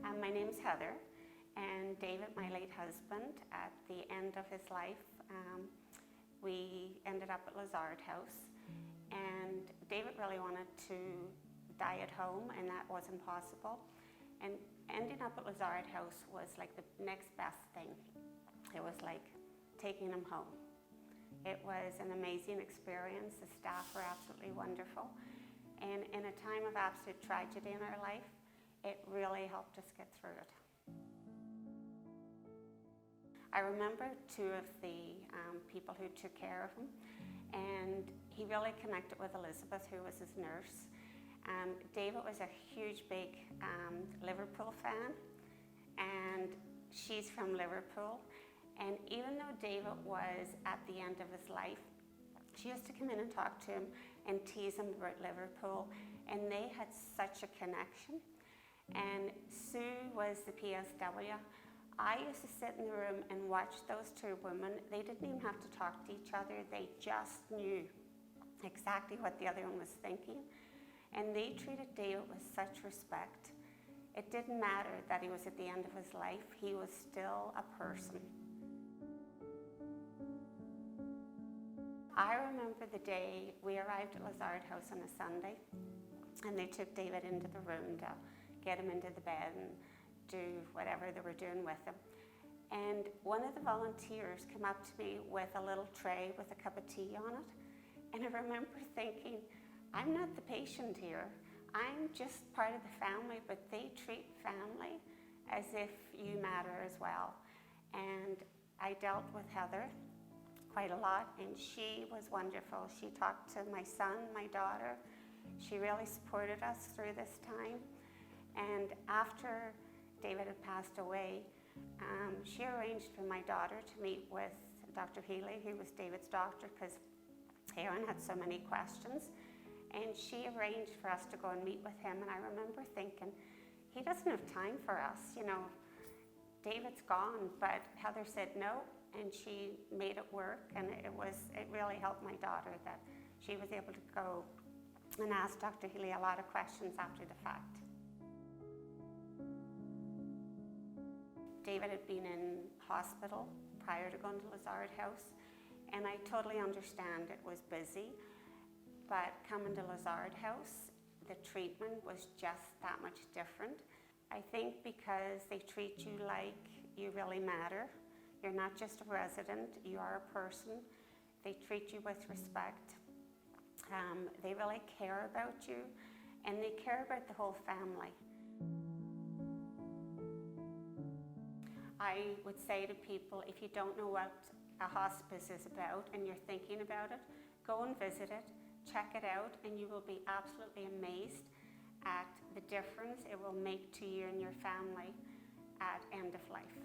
My name's Heather, and David, my late husband, at the end of his life, we ended up at Lazard House, and David really wanted to die at home, and that wasn't possible. And ending up at Lazard House was like the next best thing. It was like taking him home. It was an amazing experience. The staff were absolutely wonderful. And in a time of absolute tragedy in our life, it really helped us get through it. I remember two of the people who took care of him, and he really connected with Elizabeth, who was his nurse. David was a huge, big Liverpool fan, and she's from Liverpool. And even though David was at the end of his life, she used to come in and talk to him and tease him about Liverpool, and they had such a connection. And Sue was the PSW. I used to sit in the room and watch those two women. They didn't even have to talk to each other. They just knew exactly what the other one was thinking. And they treated David with such respect. It didn't matter that he was at the end of his life. He was still a person. I remember the day we arrived at Lazard House on a Sunday, and they took David into the room to get him into the bed and do whatever they were doing with him. And one of the volunteers came up to me with a little tray with a cup of tea on it. And I remember thinking, I'm not the patient here. I'm just part of the family, but they treat family as if you matter as well. And I dealt with Heather quite a lot, and she was wonderful. She talked to my son, my daughter. She really supported us through this time. And after David had passed away, she arranged for my daughter to meet with Dr. Healy, who was David's doctor, because Aaron had so many questions. And she arranged for us to go and meet with him. And I remember thinking, he doesn't have time for us. You know, David's gone, but Heather said no, and she made it work. And it really helped my daughter that she was able to go and ask Dr. Healy a lot of questions after the fact. David had been in hospital prior to going to Lazard House, and I totally understand it was busy, but coming to Lazard House, the treatment was just that much different. I think because they treat you like you really matter. You're not just a resident, you are a person. They treat you with respect. They really care about you, and they care about the whole family. I would say to people, if you don't know what a hospice is about and you're thinking about it, go and visit it, check it out, and you will be absolutely amazed at the difference it will make to you and your family at end of life.